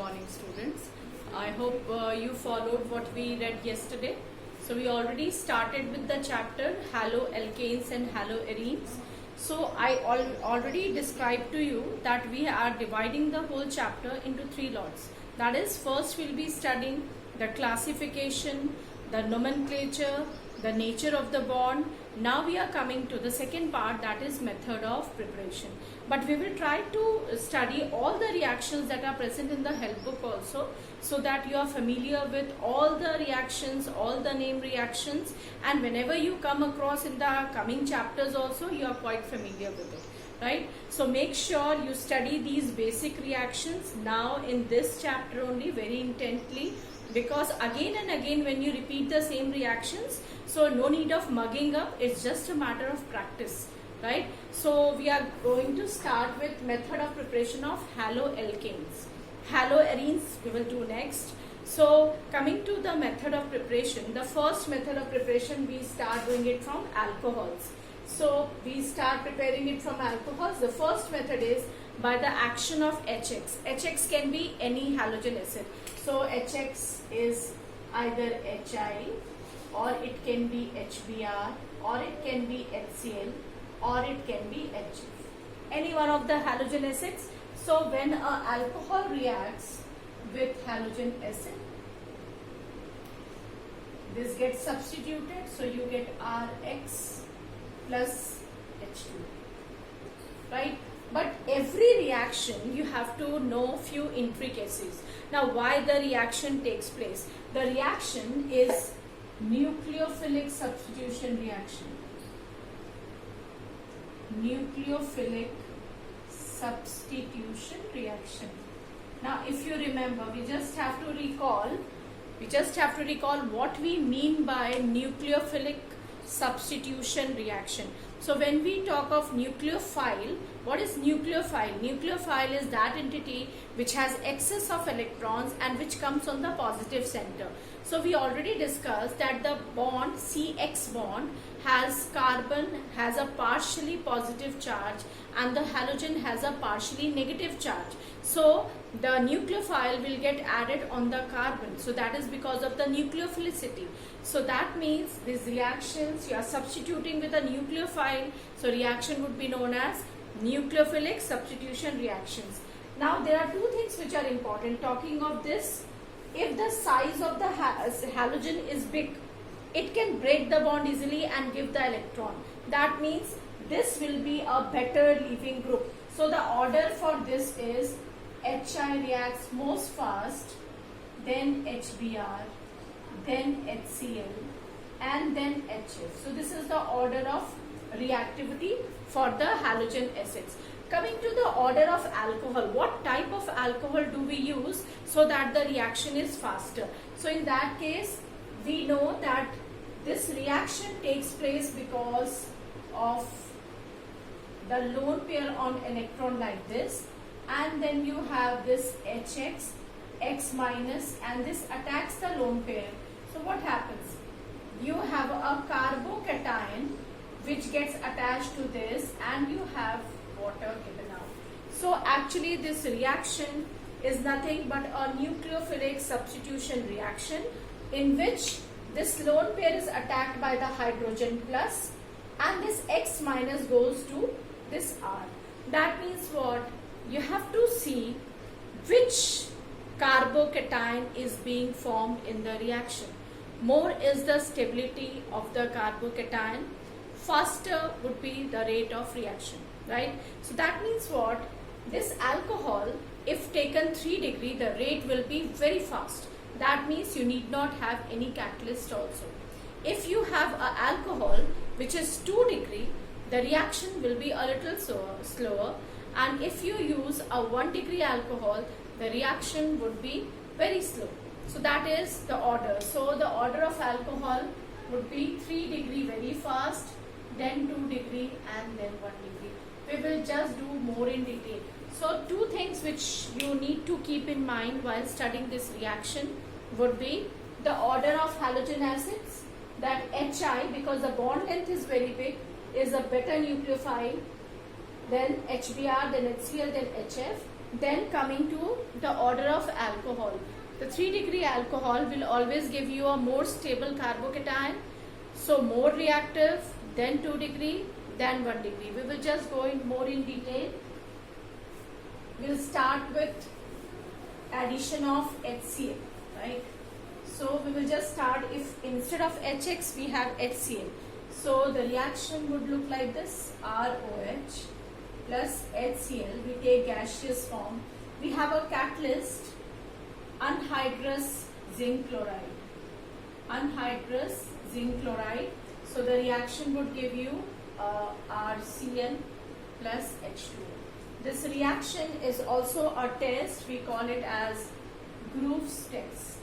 morning, students. I hope you followed what we read yesterday. So we already started with the chapter haloalkanes and haloarenes. So I already described to you that we are dividing the whole chapter into three lots. That is, first we'll be studying the classification, the nomenclature, the nature of the bond. Now we are coming to the second part, that is method of preparation. But we will try to study all the reactions that are present in the help book also, so that you are familiar with all the reactions, all the name reactions, and whenever you come across in the coming chapters also, you are quite familiar with it, right? So make sure you study these basic reactions now in this chapter only very intently, because again and again when you repeat the same reactions, so no need of mugging up, it's just a matter of practice, right? So we are going to start with method of preparation of haloalkanes. Haloarenes we will do next. So coming to the method of preparation, the first method of preparation, we start doing it from alcohols. So we start preparing it from alcohols. The first method is by the action of HX. HX can be any halogen acid. So HX is either HI, or it can be HBr, or it can be HCl, or it can be HF. Any one of the halogen acids. So when an alcohol reacts with halogen acid, this gets substituted, so you get Rx plus H2, right? But every reaction you have to know few intricacies. Now why the reaction takes place? The reaction is nucleophilic substitution reaction. Nucleophilic substitution reaction. Now if you remember, we just have to recall what we mean by nucleophilic substitution reaction. So when we talk of nucleophile, what is nucleophile? Nucleophile is that entity which has excess of electrons and which comes on the positive center. So we already discussed that the bond, CX bond, has carbon has a partially positive charge and the halogen has a partially negative charge. So the nucleophile will get added on the carbon. So that is because of the nucleophilicity. So that means these reactions, you are substituting with a nucleophile. So reaction would be known as nucleophilic substitution reactions. Now there are two things which are important. Talking of this, if the size of the halogen is big, it can break the bond easily and give the electron. That means this will be a better leaving group. So the order for this is HI reacts most fast, then HBr, then HCl, and then HF. So this is the order of reactivity for the halogen acids. Coming to the order of alcohol, what type of alcohol do we use so that the reaction is faster? So in that case, we know that this reaction takes place because of the lone pair on electron like this, and then you have this HX, X minus, and this attacks the lone pair. So what happens? You have a carbocation which gets attached to this, and you have water given out. So actually this reaction is nothing but a nucleophilic substitution reaction in which this lone pair is attacked by the hydrogen plus, and this X minus goes to this R. That means what? You have to see which carbocation is being formed in the reaction. More is the stability of the carbocation, faster would be the rate of reaction, right? So that means what? This alcohol, if taken 3 degree, the rate will be very fast. That means you need not have any catalyst also. If you have an alcohol which is 2 degree, the reaction will be a little slower, and if you use a 1 degree alcohol, the reaction would be very slow. So that is the order. So the order of alcohol would be 3 degree very fast, then 2 degree, and then 1 degree. We will just do more in detail. So two things which you need to keep in mind while studying this reaction would be the order of halogen acids, that HI, because the bond length is very big, is a better nucleophile, then HBr, then HCl, then HF, Then coming to the order of alcohol. The 3-degree alcohol will always give you a more stable carbocation. So more reactive, then 2 degree, then 1 degree. We will just go in more in detail. We'll start with addition of HCl, right? So we will just start, if instead of HX we have HCl. So the reaction would look like this: ROH plus HCl. We take gaseous form. We have a catalyst, anhydrous zinc chloride. Anhydrous zinc chloride. So the reaction would give you RCl plus H2O. This reaction is also a test. We call it as Grove's test.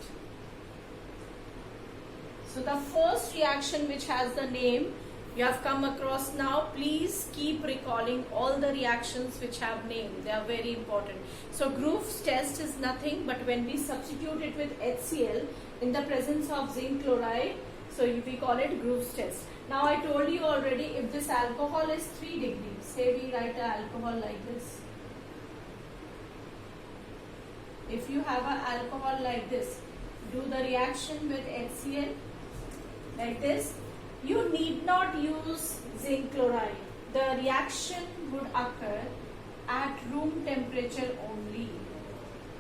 So the first reaction, which has the name you have come across now, please keep recalling all the reactions which have name. They are very important. So Grove's test is nothing but when we substitute it with HCl in the presence of zinc chloride, so we call it Grove's test. Now I told you already, if this alcohol is 3 degrees, say we write an alcohol like this. If you have an alcohol like this, do the reaction with HCl like this. You need not use zinc chloride. The reaction would occur at room temperature only,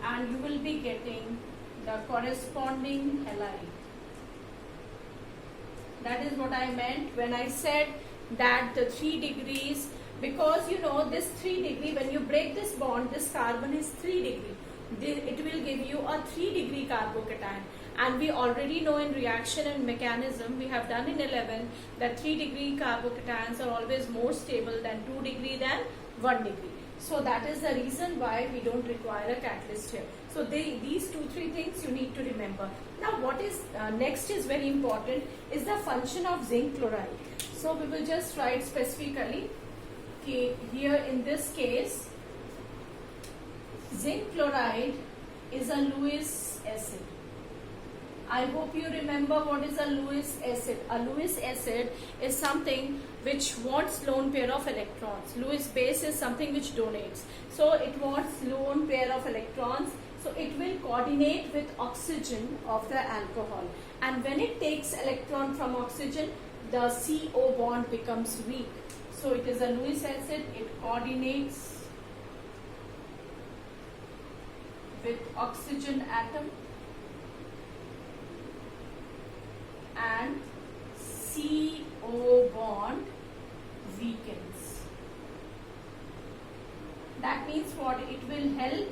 and you will be getting the corresponding halide. That is what I meant when I said that the 3 degrees, because you know this 3 degree, when you break this bond, this carbon is 3 degree. It will give you a 3 degree carbocation. And we already know in reaction and mechanism, we have done in 11, that 3 degree carbocations are always more stable than 2 degree than 1 degree. So that is the reason why we don't require a catalyst here. So these 2-3 things you need to remember. Now what is next is very important, is the function of zinc chloride. So we will just write specifically, okay, here in this case, zinc chloride is a Lewis acid. I hope you remember what is a Lewis acid. A Lewis acid is something which wants lone pair of electrons. Lewis base is something which donates. So it wants lone pair of electrons. So it will coordinate with oxygen of the alcohol. And when it takes electron from oxygen, the CO bond becomes weak. So it is a Lewis acid. It coordinates with oxygen atom. And CO bond weakens. That means what? It will help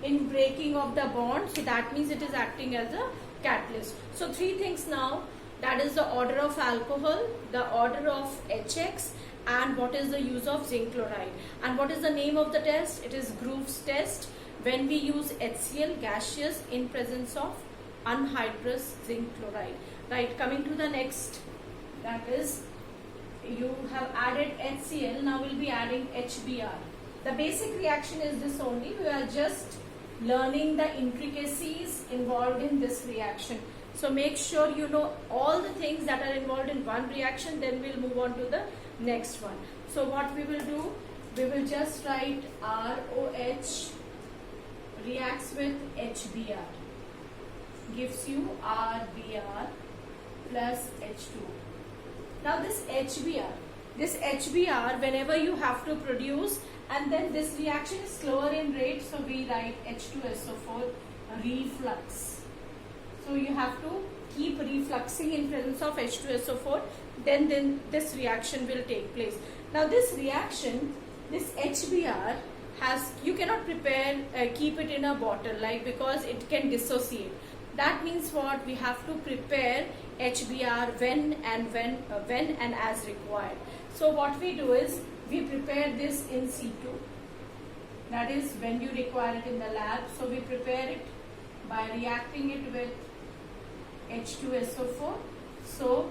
in breaking of the bond. So that means it is acting as a catalyst. So 3 things now. That is the order of alcohol, the order of HX, and what is the use of zinc chloride. And what is the name of the test? It is Grove's test. When we use HCl gaseous in presence of anhydrous zinc chloride. Right, coming to the next, that is, you have added HCl, now we'll be adding HBr. The basic reaction is this only. We are just learning the intricacies involved in this reaction. So make sure you know all the things that are involved in one reaction, then we'll move on to the next one. So what we will do, we will just write ROH reacts with HBr, gives you RBr plus H2O. Now this HBr, whenever you have to produce, and then this reaction is slower in rate, so we write H2SO4 reflux. So you have to keep refluxing in presence of H2SO4, then this reaction will take place. Now this reaction, this HBr has, you cannot prepare, keep it in a bottle, like, because it can dissociate. That means what? We have to prepare HBr when and as required. So what we do is, we prepare this in situ. That is when you require it in the lab. So we prepare it by reacting it with H2SO4. So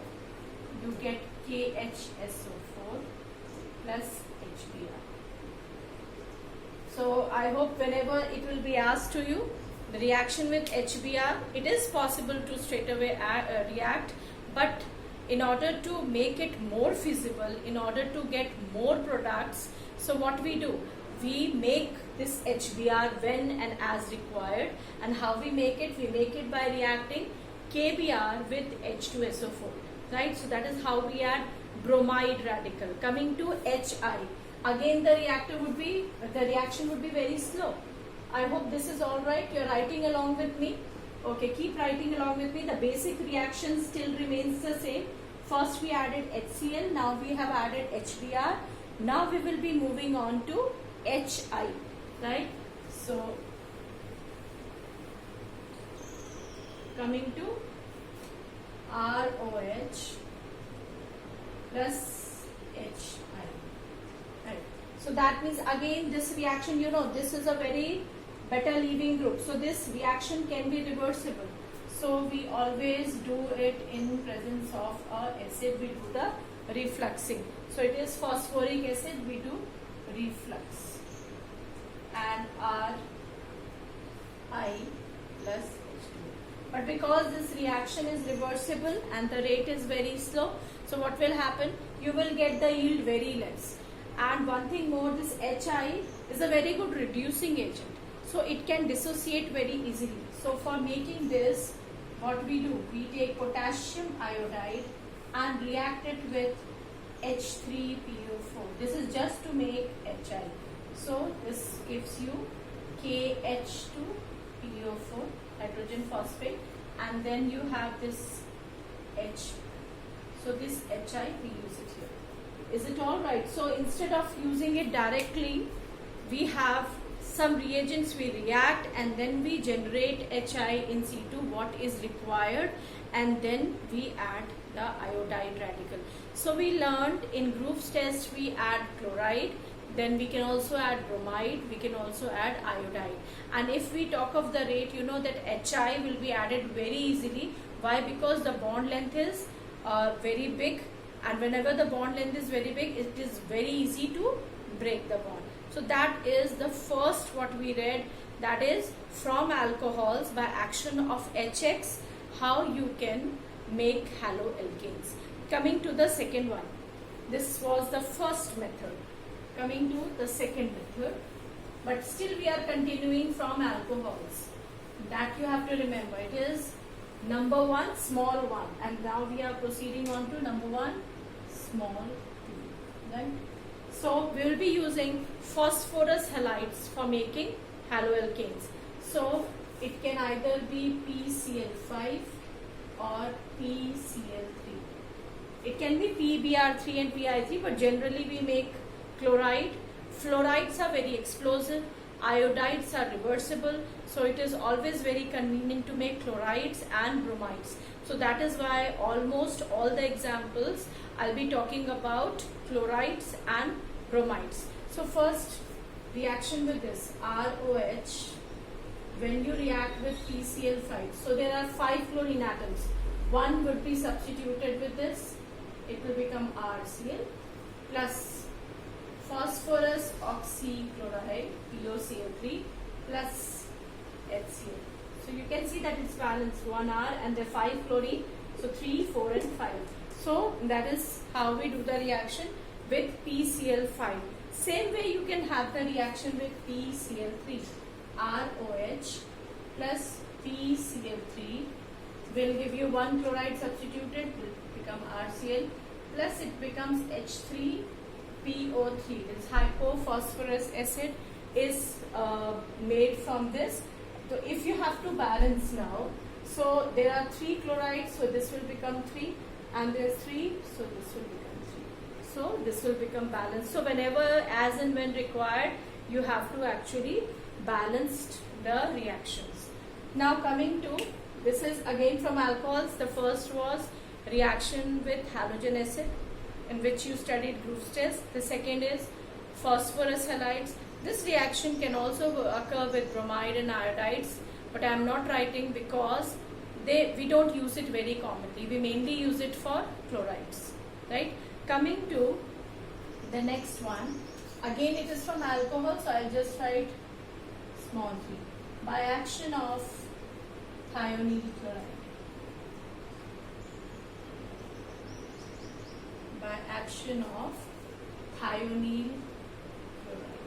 you get KHSO4 plus HBr. So I hope whenever it will be asked to you, the reaction with HBr, it is possible to straight away react, but in order to make it more feasible, in order to get more products, so what we do, we make this HBr when and as required. And how we make it? We make it by reacting KBr with H2SO4, right? So that is how we add bromide radical. Coming to HI, again the reaction would be very slow. I hope this is all right. You're writing along with me. Okay, keep writing along with me. The basic reaction still remains the same. First we added HCl, now we have added HBr. Now we will be moving on to HI, right? So coming to ROH plus HI, right? So that means again this reaction, you know, this is a very better leaving group. So this reaction can be reversible. So we always do it in presence of a acid. We do the refluxing. So it is phosphoric acid, we do reflux, and RI plus H2. But because this reaction is reversible and the rate is very slow, so what will happen? You will get the yield very less. And one thing more, this HI is a very good reducing agent. So it can dissociate very easily. So for making this, what we do? We take potassium iodide and react it with H3PO4. This is just to make HI. So this gives you KH2PO4, hydrogen phosphate, and then you have this H. So this HI, we use it here. Is it all right? So instead of using it directly, we have some reagents we react and then we generate HI in situ, what is required, and then we add the iodide radical. So we learned in Groves test we add chloride, then we can also add bromide, we can also add iodide. And if we talk of the rate, you know that HI will be added very easily. Why? Because the bond length is very big, and whenever the bond length is very big, it is very easy to break the bond. So that is the first what we read, that is from alcohols by action of HX, how you can make haloalkanes. Coming to the second one, this was the first method. Coming to the second method, but still we are continuing from alcohols. That you have to remember, it is number 1 small 1, and now we are proceeding on to number 1 small 2, right? So we will be using phosphorus halides for making haloalkanes. So it can either be PCl5 or PCl3. It can be PBr3 and PI3, but generally we make chloride. Fluorides are very explosive. Iodides are reversible. So it is always very convenient to make chlorides and bromides. So that is why almost all the examples I'll be talking about chlorides and bromides. So first reaction with this ROH, when you react with PCl5, so there are 5 chlorine atoms. One would be substituted with this, it will become RCl plus phosphorus oxychloride POCl3 plus HCl. So you can see that it's balanced, 1R and the 5 chlorine, so 3, 4 and 5. So that is how we do the reaction with PCl5. Same way you can have the reaction with PCl3. ROH plus PCl3 will give you 1 chloride substituted, will become RCl, plus it becomes H3PO3. This hypophosphorus acid is made from this. So if you have to balance now, so there are 3 chlorides, so this will become 3, and there is 3, so this will become 3. So this will become balanced. So whenever, as and when required, you have to actually balance the reactions. Now coming to, this is again from alcohols. The first was reaction with halogen acid, in which you studied Groves test. The second is phosphorus halides. This reaction can also occur with bromide and iodides, but I am not writing because we don't use it very commonly. We mainly use it for chlorides, right? Coming to the next one, again it is from alcohol, so I'll just write small 3. By action of thionyl chloride. By action of thionyl chloride.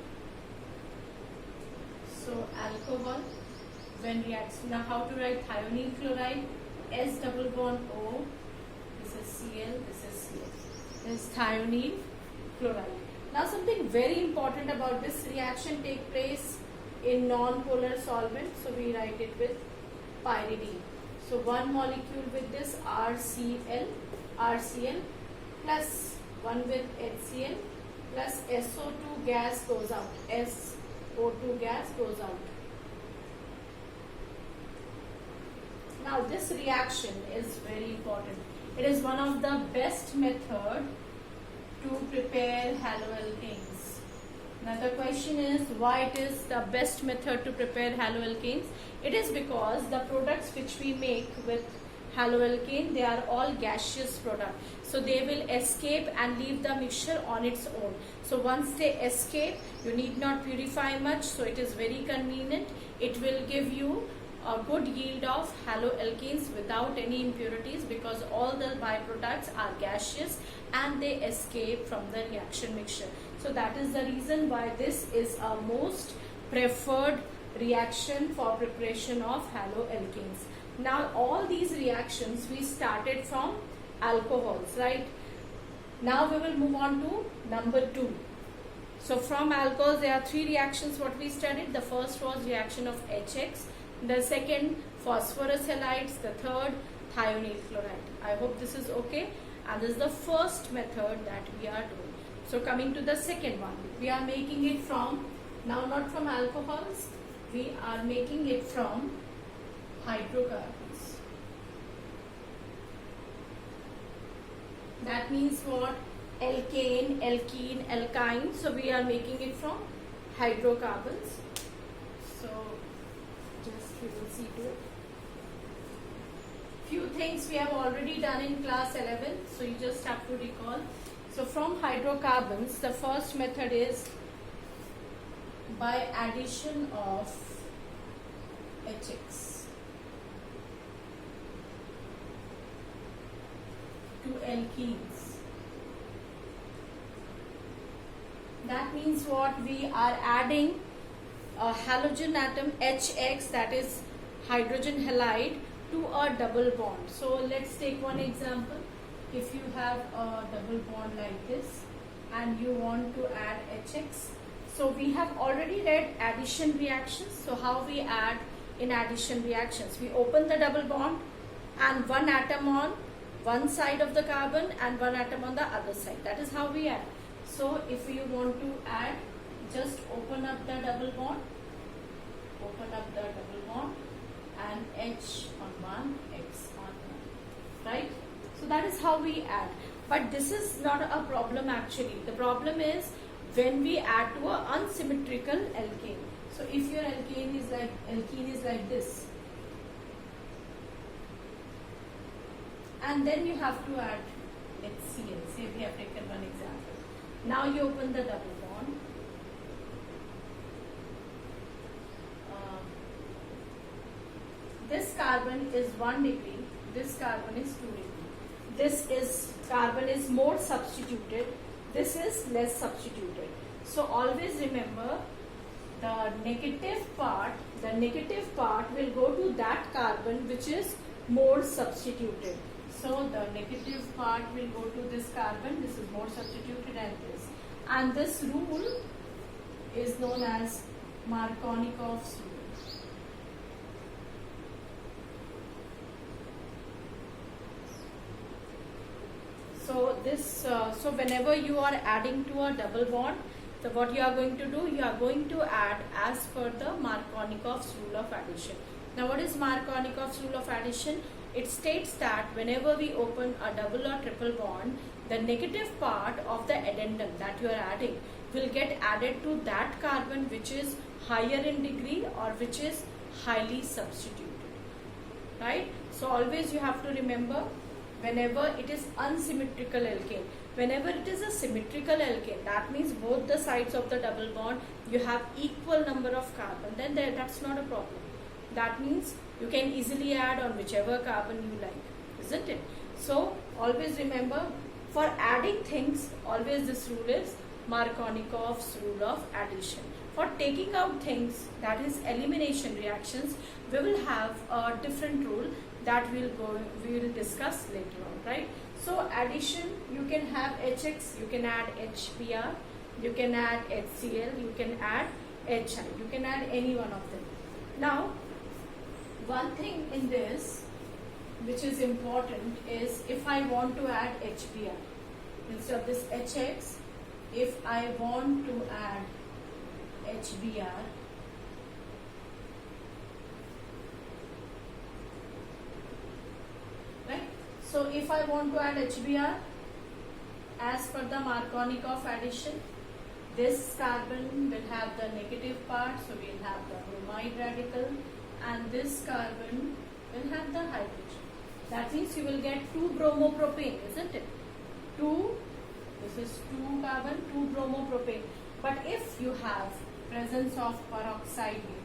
So alcohol when reacts. Now how to write thionyl chloride? S double bond O. This is Cl. This is Cl. This is thionyl chloride. Now something very important about this reaction take place in non-polar solvent. So we write it with pyridine. So one molecule with this RCl plus one with HCl plus SO2 gas goes out. SO2 gas goes out. Now this reaction is very important. It is one of the best method to prepare haloalkanes. Now the question is why it is the best method to prepare haloalkanes. It is because the products which we make with haloalkane, they are all gaseous products. So they will escape and leave the mixture on its own. So once they escape, you need not purify much. So it is very convenient. It will give you a good yield of haloalkanes without any impurities because all the byproducts are gaseous and they escape from the reaction mixture. So that is the reason why this is a most preferred reaction for preparation of haloalkanes. Now all these reactions we started from alcohols, right? Now we will move on to number 2. So from alcohols there are 3 reactions what we studied. The first was reaction of HX, the second phosphorus halides, the third thionyl chloride. I hope this is okay, and this is the first method that we are doing. So coming to the second one, we are making it from, now not from alcohols, we are making it from hydrocarbons. That means what? Alkane, alkene, alkyne. So we are making it from hydrocarbons. So just we will see to it. Few things we have already done in class 11. So you just have to recall. So from hydrocarbons, the first method is by addition of HX to alkenes. That means what? We are adding a halogen atom HX, that is hydrogen halide, to a double bond. So let's take one example. If you have a double bond like this and you want to add HX, so we have already read addition reactions. So how we add in addition reactions? We open the double bond and one atom on one side of the carbon and one atom on the other side. That is how we add. So if you want to add, just open up the double bond, and H on one, X on one, right? So that is how we add. But this is not a problem actually. The problem is when we add to an unsymmetrical alkane. So if your alkene is like this, and then you have to add HCl. Say we have taken one example. Now you open the double bond. This carbon is 1 degree. This carbon is 2 degree. Carbon is more substituted. This is less substituted. So always remember the negative part will go to that carbon which is more substituted. So the negative part will go to this carbon, this is more substituted, and this rule is known as Markovnikov's rule. So whenever you are adding to a double bond, so what you are going to do, you are going to add as per the Markovnikov's rule of addition. Now what is Markovnikov's rule of addition? It states that whenever we open a double or triple bond, the negative part of the addendum that you are adding will get added to that carbon which is higher in degree or which is highly substituted, right? So always you have to remember, whenever it is unsymmetrical alkane, whenever it is a symmetrical alkane, that means both the sides of the double bond you have equal number of carbon, then that's not a problem. That means you can easily add on whichever carbon you like, isn't it? So always remember, for adding things, always this rule is Markovnikov's rule of addition. For taking out things, that is elimination reactions, we will have a different rule that we will discuss later on, right? So addition, you can have HX, you can add HBr, you can add HCl, you can add HI, you can add any one of them. Now, one thing in this which is important is if I want to add HBr, instead of this HX, if I want to add HBr, right? So if I want to add HBr, as per the Markovnikov addition, this carbon will have the negative part, so we'll have the bromide radical, and this carbon will have the hydrogen. That means you will get 2 bromopropane, isn't it? This is 2 carbon, 2 bromopropane. But if you have presence of peroxide here,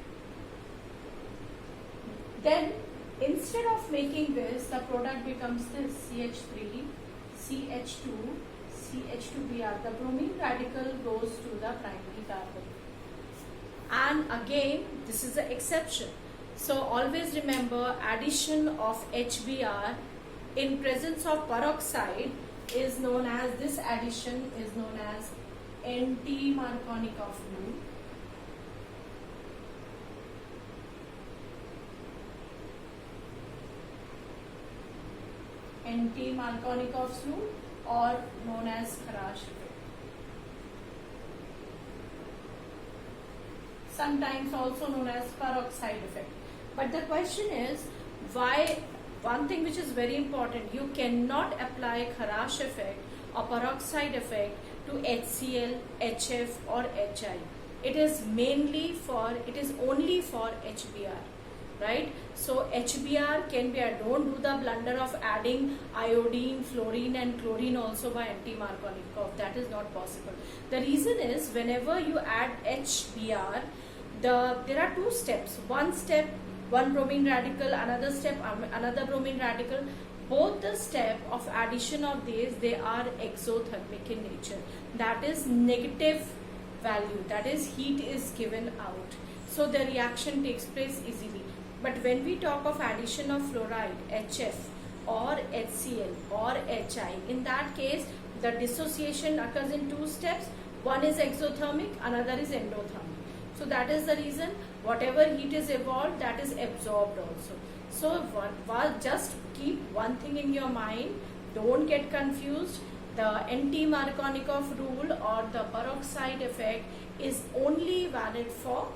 then instead of making this, the product becomes this CH3, CH2, CH2Br. The bromine radical goes to the primary carbon. And again, this is the exception. So always remember, addition of HBr in presence of peroxide is known as, this addition is known as anti-Markovnikov rule. Anti-Markovnikov's rule, or known as Kharash effect. Sometimes also known as peroxide effect. But the question is, why? One thing which is very important, you cannot apply Kharash effect or peroxide effect to HCl, HF or HI. It is only for HBr, right? So HBr can be, don't do the blunder of adding iodine, fluorine and chlorine also by anti-Markovnikov. That is not possible. The reason is, whenever you add HBr, there are 2 steps. One bromine radical, another step, another bromine radical. Both the step of addition of these, they are exothermic in nature. That is negative value, that is heat is given out. So the reaction takes place easily. But when we talk of addition of fluoride, HF or HCl or HI, in that case, the dissociation occurs in 2 steps. One is exothermic, another is endothermic. So that is the reason whatever heat is evolved, that is absorbed also. So just keep one thing in your mind, don't get confused. The anti-Markovnikov rule or the peroxide effect is only valid for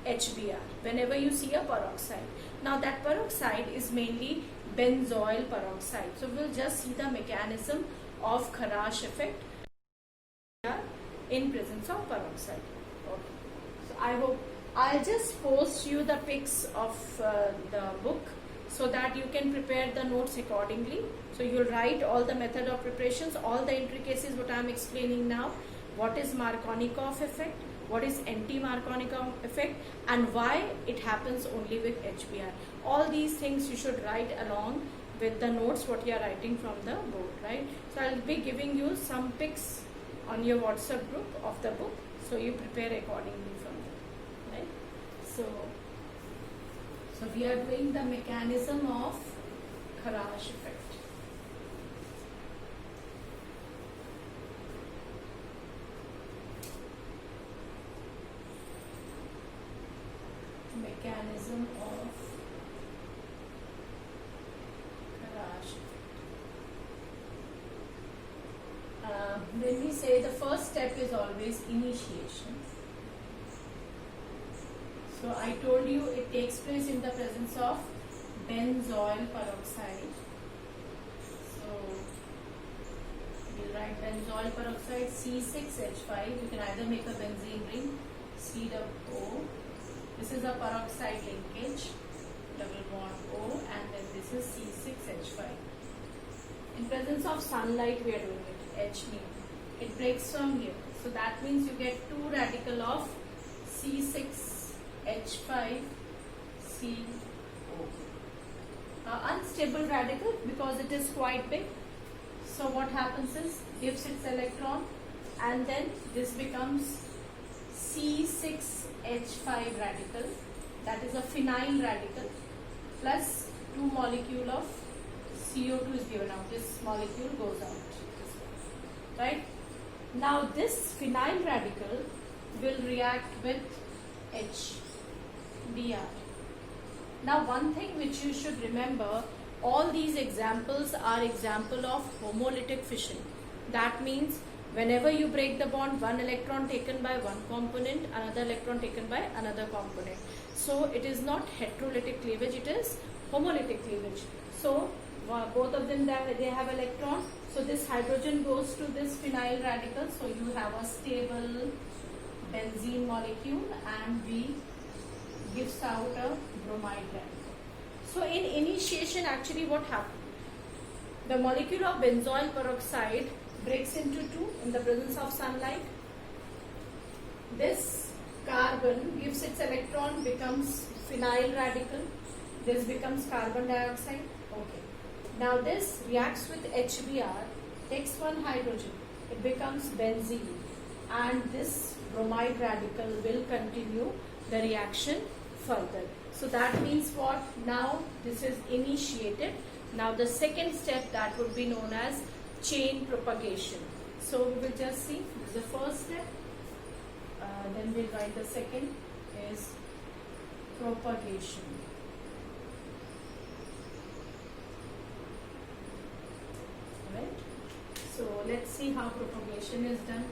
HBr whenever you see a peroxide. Now that peroxide is mainly benzoyl peroxide. So we'll just see the mechanism of Kharash effect in presence of peroxide. Okay. So I hope I'll just post you the pics of the book so that you can prepare the notes accordingly. So you'll write all the method of preparations, all the intricacies what I am explaining now. What is Markovnikov effect? What is anti-Markovnikov effect? And why it happens only with HBr? All these things you should write along with the notes what you are writing from the board, right? So I'll be giving you some pics on your WhatsApp group of the book, so you prepare accordingly from there, right? So we are doing the mechanism of Kharash effect. Mechanism of Kharash effect. When we say the first step is always initiation. So I told you it takes place in the presence of benzoyl peroxide. So we'll write benzoyl peroxide C6H5. You can either make a benzene ring, C-O. This is a peroxide linkage, double bond O, and then this is C6H5. In presence of sunlight we are doing it, H nu. It breaks from here. So that means you get 2 radical of C6H5CO. Unstable radical because it is quite big. So what happens is, gives its electron and then this becomes C6H5 radical, that is a phenyl radical, plus 2 molecule of CO2 is given out. This molecule goes out. Right? Now this phenyl radical will react with HBr. Now one thing which you should remember, all these examples are example of homolytic fission. That means whenever you break the bond, one electron taken by one component, another electron taken by another component. So it is not heterolytic cleavage, it is homolytic cleavage. So both of them, they have electron. So this hydrogen goes to this phenyl radical. So you have a stable benzene molecule and B gives out a bromide radical. So in initiation, actually what happened? The molecule of benzoyl peroxide breaks into two in the presence of sunlight. This carbon gives its electron, becomes phenyl radical. This becomes carbon dioxide. Okay. Now this reacts with HBr, takes one hydrogen. It becomes benzene. And this bromide radical will continue the reaction further. So that means what? Now this is initiated. Now the second step, that would be known as chain propagation. So we will just see, this is the first step, then we'll write the second is propagation. Right? So let's see how propagation is done.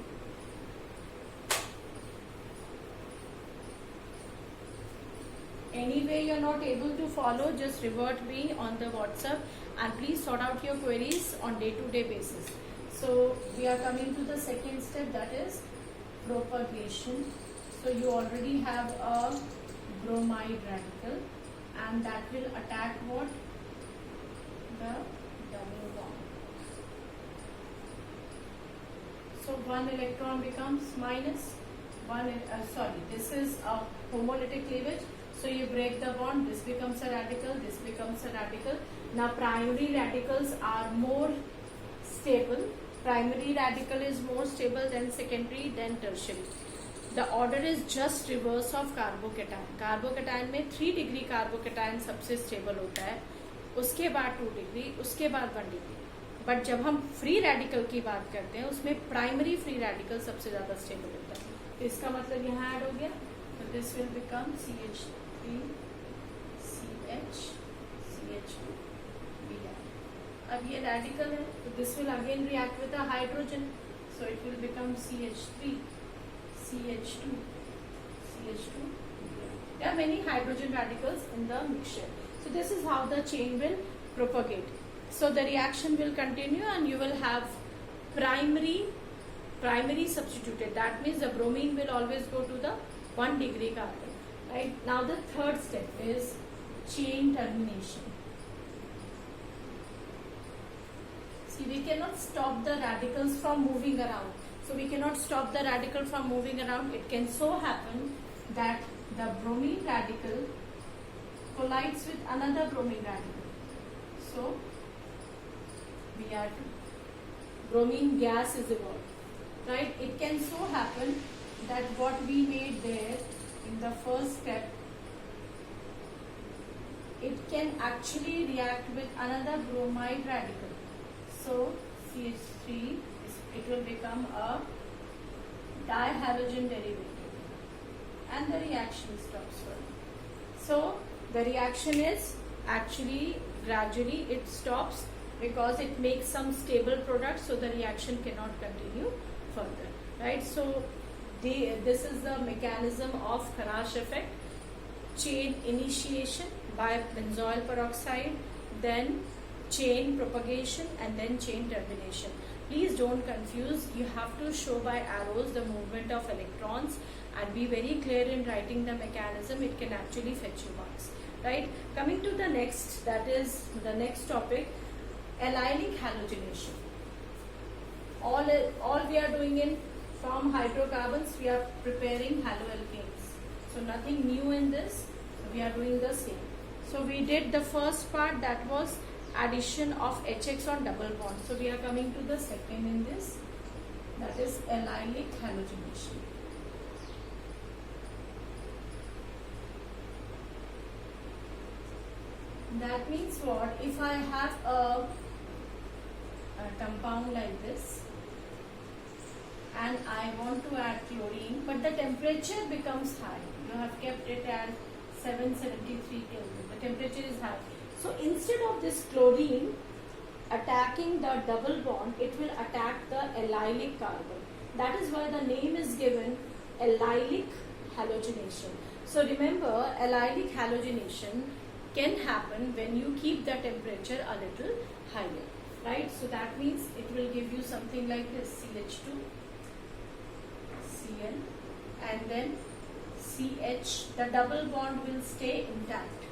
Anyway, you're not able to follow, just revert me on the WhatsApp and please sort out your queries on day-to-day basis. So we are coming to the second step, that is propagation. So you already have a bromide radical and that will attack what? The double bond. So one electron becomes minus one, this is a homolytic cleavage. So you break the bond, this becomes a radical, this becomes a radical. Now primary radicals are more stable. Primary radical is more stable than secondary, then tertiary. The order is just reverse of carbocation. Carbocation में 3 degree carbocation सबसे stable होता है, उसके बाद 2 degree, उसके बाद 1 degree. But जब हम फ्री रेडिकल की बात करते हैं, उसमें प्राइमरी फ्री रेडिकल सबसे ज्यादा स्टेबल होता है. तो इसका मतलब यहाँ ऐड हो गया, तो this will become CH3 CH CH2 Br. अब ये रेडिकल है, तो this will again react with a hydrogen, so it will become CH3 CH2 CH2 Br. There are many hydrogen radicals in the mixture. So this is how the chain will propagate. So the reaction will continue and you will have primary substituted. That means the bromine will always go to the 1 degree carbon. Right? Now the third step is chain termination. See, we cannot stop the radicals from moving around. So we cannot stop the radical from moving around. It can so happen that the bromine radical collides with another bromine radical. So Br2, bromine gas is evolved. Right? It can so happen that what we made there in the first step, it can actually react with another bromide radical. So CH3, it will become a dihalogen derivative and the reaction stops further. So the reaction is actually gradually it stops because it makes some stable product, so the reaction cannot continue further. Right? So this is the mechanism of Kharash effect. Chain initiation by benzoyl peroxide, then chain propagation and then chain termination. Please don't confuse. You have to show by arrows the movement of electrons and be very clear in writing the mechanism. It can actually fetch you marks. Right? Coming to the next, that is the next topic, allylic halogenation. All we are doing in from hydrocarbons, we are preparing haloalkanes. So nothing new in this. So we are doing the same. So we did the first part, that was addition of HX on double bond. So we are coming to the second in this, that is allylic halogenation. That means what? If I have a compound like this and I want to add chlorine, but the temperature becomes high. You have kept it at 773 Kelvin. The temperature is high. So instead of this chlorine attacking the double bond, it will attack the allylic carbon. That is why the name is given allylic halogenation. So remember, allylic halogenation can happen when you keep the temperature a little higher, right? So that means it will give you something like this: CH2, Cl, and then CH. The double bond will stay intact,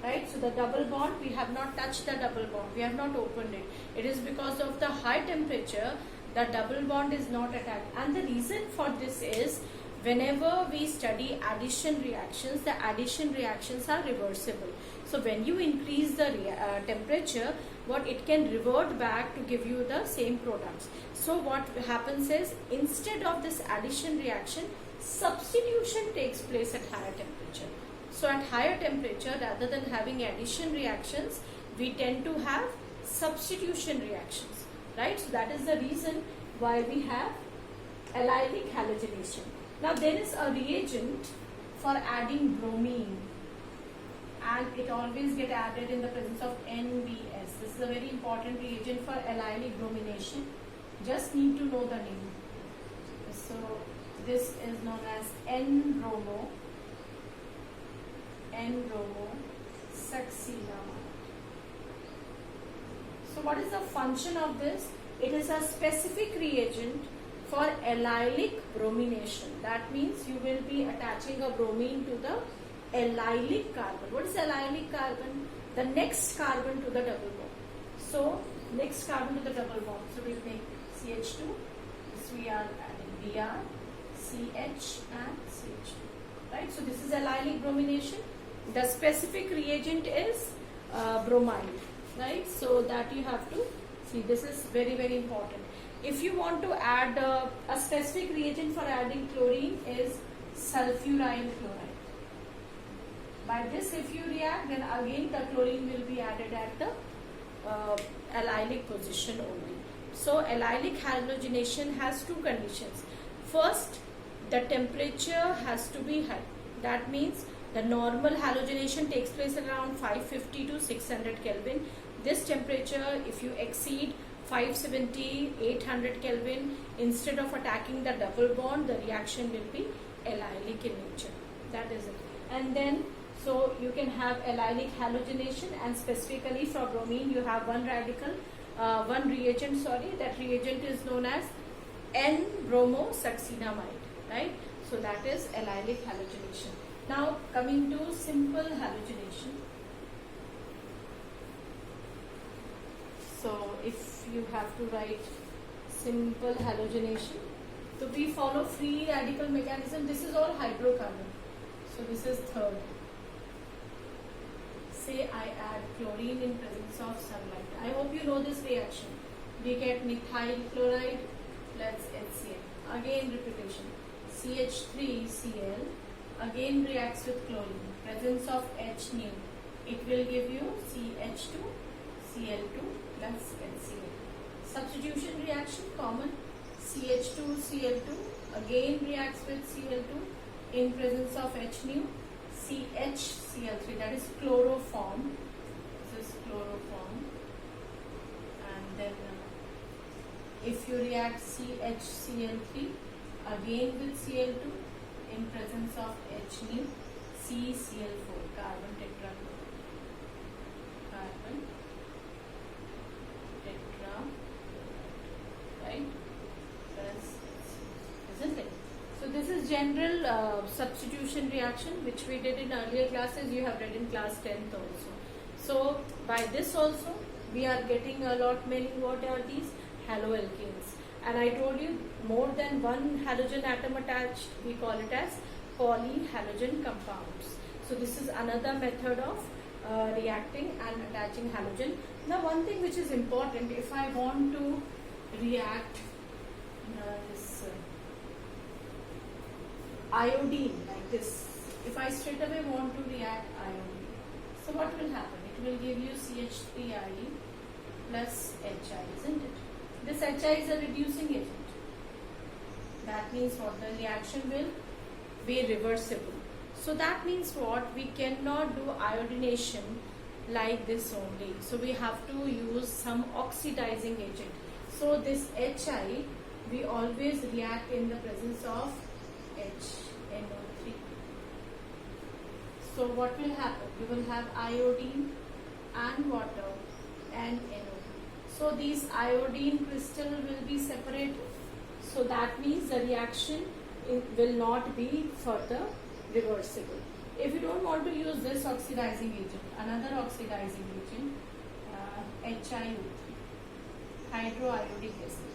right? So the double bond, we have not touched the double bond, we have not opened it. It is because of the high temperature the double bond is not attacked. And the reason for this is, whenever we study addition reactions, the addition reactions are reversible. So when you increase the temperature, what it can revert back to give you the same products. So what happens is, instead of this addition reaction, substitution takes place at higher temperature. So at higher temperature, rather than having addition reactions, we tend to have substitution reactions, right? So that is the reason why we have allylic halogenation. Now there is a reagent for adding bromine, and it always get added in the presence of NBS. This is a very important reagent for allylic bromination. Just need to know the name. So this is known as N-bromo succinamide. So what is the function of this? It is a specific reagent for allylic bromination. That means you will be attaching a bromine to the allylic carbon. What is allylic carbon? The next carbon to the double bond. So next carbon to the double bond. So we will make CH2. This we are adding Br, CH and CH2. Right? So this is allylic bromination. The specific reagent is bromide. Right? So that you have to see. This is very, very important. If you want to add a specific reagent for adding chlorine is sulfuryl chloride. By this, if you react, then again the chlorine will be added at the allylic position only. So allylic halogenation has two conditions. First, the temperature has to be high. That means the normal halogenation takes place around 550 to 600 Kelvin. This temperature, if you exceed 570, 800 Kelvin, instead of attacking the double bond, the reaction will be allylic in nature. That is it. And then, so you can have allylic halogenation, and specifically for bromine, you have one reagent, that reagent is known as N-bromo succinamide, right? So that is allylic halogenation. Now coming to simple halogenation. So if you have to write simple halogenation, so we follow free radical mechanism. This is all hydrocarbon. So this is third. Say I add chlorine in presence of sunlight. I hope you know this reaction. We get methyl chloride plus HCl. Again repetition. CH3Cl again reacts with chlorine. Presence of H nu. It will give you CH2Cl2 plus HCl. Substitution reaction common. CH2Cl2 again reacts with Cl2 in presence of H nu. CHCl3, that is chloroform. This is chloroform. And then if you react CHCl3 again with Cl2 in presence of H nu, CCl4, carbon tetrachloride. Carbon tetrachloride, right? Isn't it? So this is general substitution reaction which we did in earlier classes. You have read in class 10th also. So by this also we are getting a lot many, what are these? Haloalkanes. And I told you, more than one halogen atom attached, we call it as polyhalogen compounds. So this is another method of reacting and attaching halogen. Now one thing which is important, if I want to react this iodine like this, if I straight away want to react iodine, so what will happen? it will give you CH3I plus HI, isn't it? This HI is a reducing agent. That means what? The reaction will be reversible. So that means what? We cannot do iodination like this only. So we have to use some oxidizing agent. So this HI, we always react in the presence of HNO3. So what will happen? You will have iodine and water and NO. So these iodine crystal will be separated. So that means the reaction will not be further reversible. If you don't want to use this oxidizing agent, another oxidizing agent, HiO3, hydroiodic acid.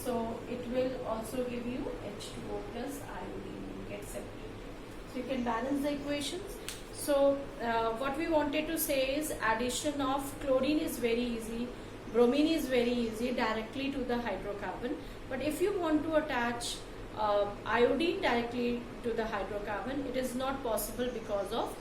So it will also give you H2O plus iodine, you get separated. So you can balance the equations. So what we wanted to say is addition of chlorine is very easy, bromine is very easy directly to the hydrocarbon. But if you want to attach iodine directly to the hydrocarbon, it is not possible because of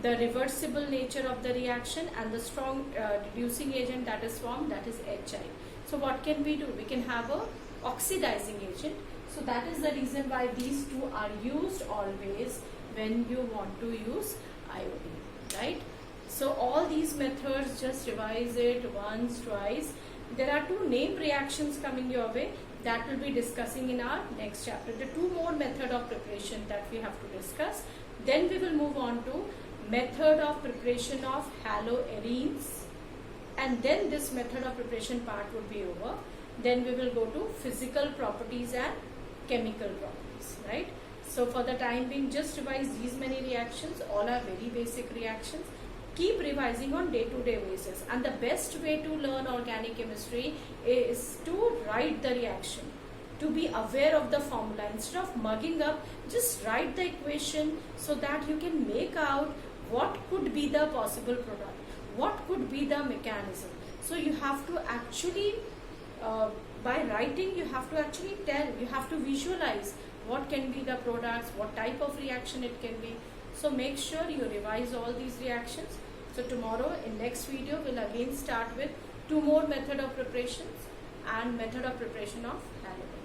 the reversible nature of the reaction and the strong reducing agent that is formed, that is HI. So what can we do? We can have a oxidizing agent. So that is the reason why these two are used always when you want to use iodine, right? So all these methods, just revise it once, twice. There are two name reactions coming your way that we'll be discussing in our next chapter. The two more method of preparation that we have to discuss. Then we will move on to method of preparation of haloarenes, and then this method of preparation part would be over. Then we will go to physical properties and chemical properties, right? So for the time being, just revise these many reactions. All are very basic reactions. Keep revising on day-to-day basis, and the best way to learn organic chemistry is to write the reaction, to be aware of the formula. Instead of mugging up, just write the equation so that you can make out what could be the possible product, what could be the mechanism. So you have to actually, by writing, you have to actually tell, you have to visualize what can be the products, what type of reaction it can be. So make sure you revise all these reactions. So tomorrow in next video we'll again start with two more method of preparations and method of preparation of halogen.